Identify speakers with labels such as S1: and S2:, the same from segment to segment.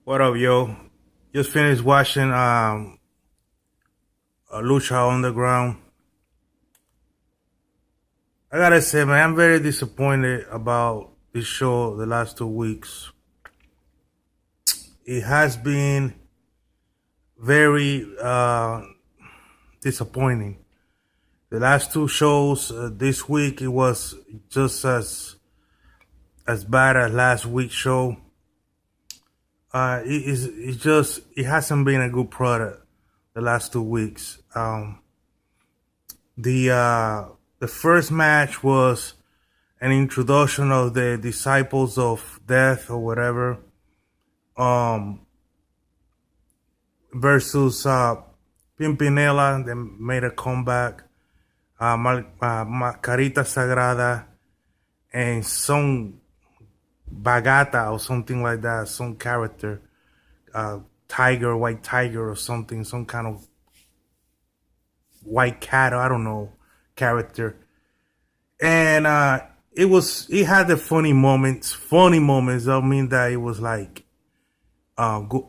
S1: What up, yo? Just finished watching Lucha Underground. I gotta say, man, I'm very disappointed about this show the last 2 weeks. It has been very disappointing. The last two shows this week, it was just as bad as last week's show. It hasn't been a good product the last 2 weeks. The first match was an introduction of the disciples of death or whatever, um, versus Pimpinela. They made a comeback. Carita Sagrada and some Bagata or something like that, some character, tiger, white tiger or something, some kind of white cat, I don't know, character. And it had the funny moments. Funny moments don't mean that it was like good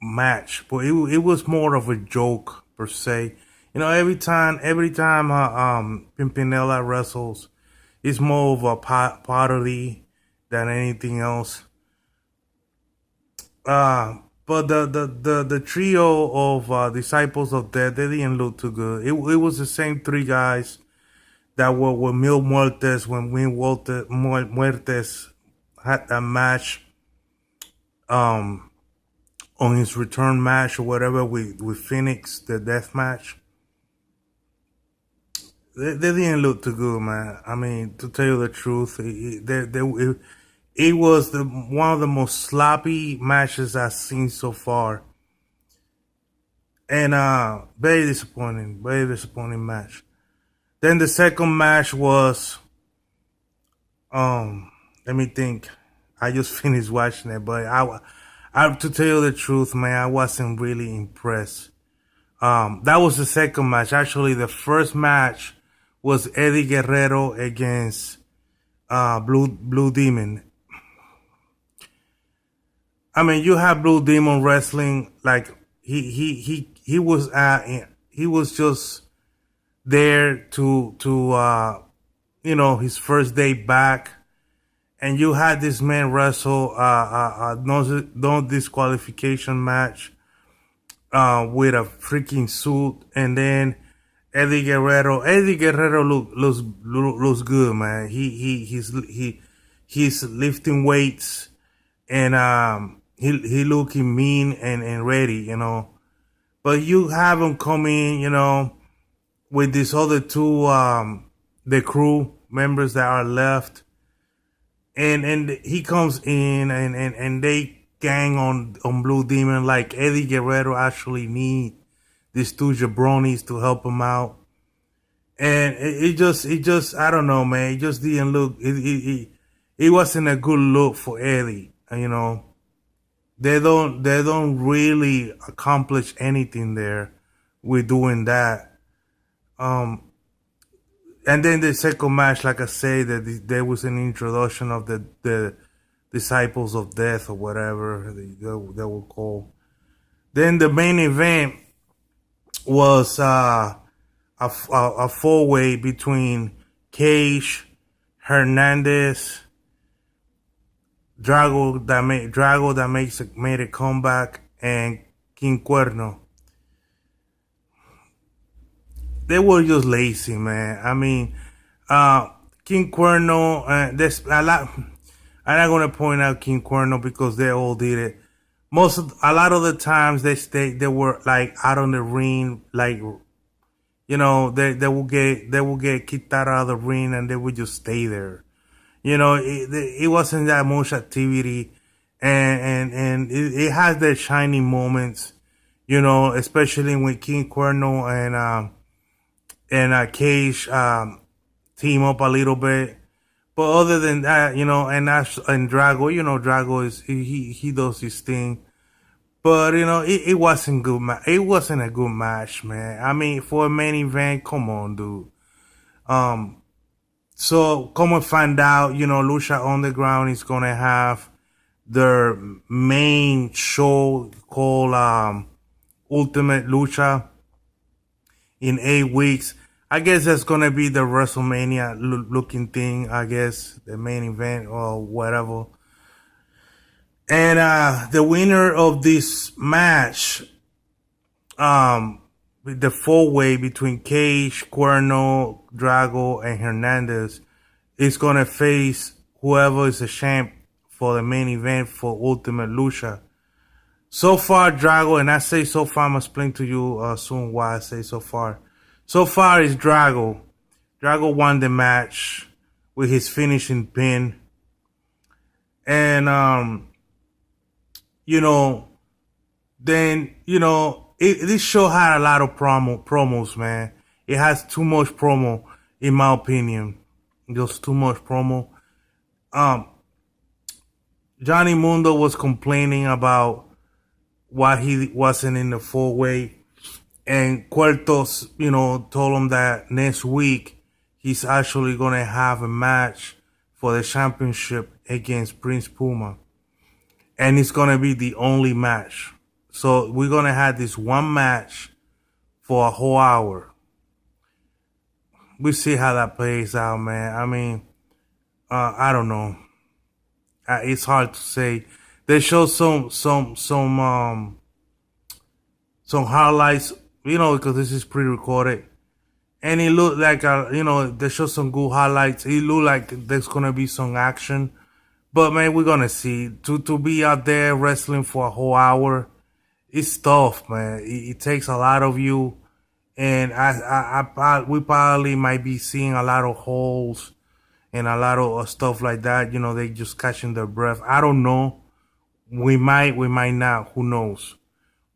S1: match, but it was more of a joke per se. You know, every time Pimpinella wrestles, it's more of a parody than anything else. But the trio of disciples of death, they didn't look too good. It was the same three guys that were with Mil Muertes when Muertes had that match on his return match or whatever with Phoenix, the death match. They didn't look too good, man. I mean, to tell you the truth, it was one of the most sloppy matches I've seen so far. And very disappointing match. Then the second match was, let me think. I just finished watching it, but I to tell you the truth, man, I wasn't really impressed. That was the second match. Actually, the first match was Eddie Guerrero against Blue Demon. I mean, you have Blue Demon wrestling like he was just there to his first day back, and you had this man wrestle no disqualification match with a freaking suit, and then Eddie Guerrero looks good, man. He's lifting weights, and he looking mean and ready, But you have him come in, with these other two the crew members that are left, and he comes in and they gang on Blue Demon like Eddie Guerrero actually need these two jabronis to help him out. And it just I don't know, man. It just didn't look. It wasn't a good look for Eddie. They don't really accomplish anything there with doing that. And then the second match, like I say, that there was an introduction of the disciples of death or whatever they were called. Then the main event was a four-way between Cage, Hernandez, Drago that made a comeback, and King Cuerno. They were just lazy, man. I mean, King Cuerno, there's a lot. I'm not gonna point out King Cuerno because they all did it. A lot of the times they were like out on the ring, like they will get kicked out of the ring and they would just stay there. It wasn't that much activity, and it has their shining moments. Especially when King Cuerno and Cage team up a little bit. But other than that, and Drago, Drago is he does his thing. But it wasn't good. It wasn't a good match, man. I mean, for a main event, come on, dude. So come and find out. Lucha Underground is gonna have their main show called Ultimate Lucha in 8 weeks. I guess that's gonna be the WrestleMania looking thing. I guess the main event or whatever. And the winner of this match, the four-way between Cage, Cuerno, Drago, and Hernandez, is gonna face whoever is the champ for the main event for Ultimate Lucha. So far, Drago, and I say so far, I'm gonna explain to you soon why I say so far. So far is Drago. Drago won the match with his finishing pin. And, then, this show had a lot of promos, man. It has too much promo, in my opinion. Just too much promo. Johnny Mundo was complaining about why he wasn't in the four-way. And Cuertos, told him that next week he's actually going to have a match for the championship against Prince Puma. And it's going to be the only match. So we're going to have this one match for a whole hour. We see how that plays out, man. I mean, I don't know. It's hard to say. They show some highlights, because this is pre-recorded. And it looked like, they show some good highlights. It looked like there's going to be some action. But, man, we're going to see. To be out there wrestling for a whole hour, it's tough, man. It takes a lot of you. And we probably might be seeing a lot of holes and a lot of stuff like that. They just catching their breath. I don't know. We might not. Who knows?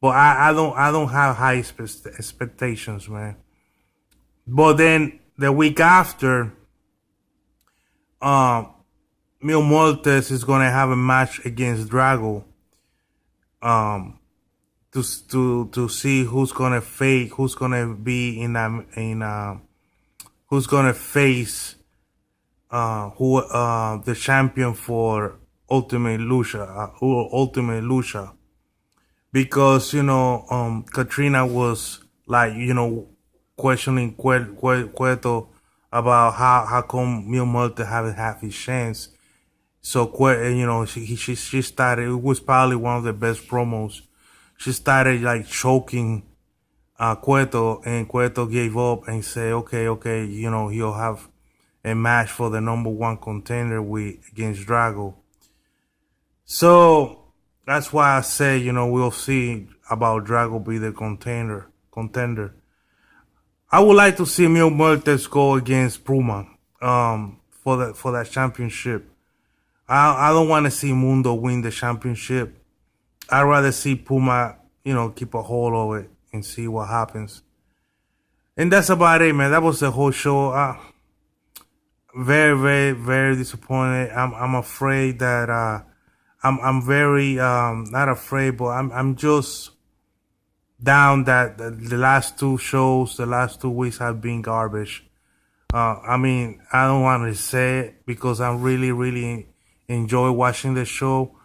S1: But I don't have high expectations, man. But then the week after, Mil Muertes is gonna have a match against Drago. To see who's gonna fake, who's gonna be who's gonna face the champion for Ultimate Lucha. Because Katrina was like questioning Cueto about how come Mil Muertes haven't had his chance. So she started. It was probably one of the best promos. She started like choking Cueto, and Cueto gave up and said, okay, he'll have a match for the number one contender against Drago. So that's why I say, we'll see about Drago be the contender. I would like to see Mil Muertes go against Puma for that championship. I don't want to see Mundo win the championship. I'd rather see Puma, keep a hold of it and see what happens. And that's about it, man. That was the whole show. Very, very, very disappointed. I'm afraid that I'm very not afraid, but I'm just down that the last two shows, the last 2 weeks have been garbage. I mean, I don't want to say it because I really, really enjoy watching the show,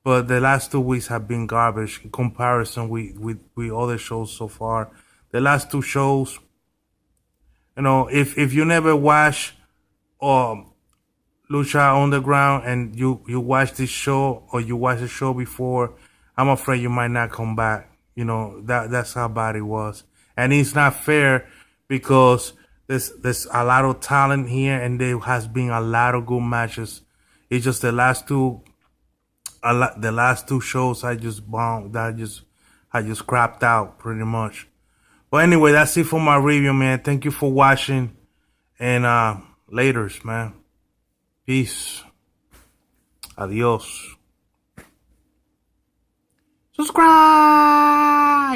S1: but the last 2 weeks have been garbage in comparison with other shows so far. The last two shows, if you never watch Lucha Underground and you watch this show or you watch the show before, I'm afraid you might not come back. That's how bad it was. And it's not fair because there's a lot of talent here and there has been a lot of good matches. It's just the last two shows I just bombed. I just crapped out pretty much. But anyway, that's it for my review, man. Thank you for watching, and laters, man. Peace. Adios. Subscribe.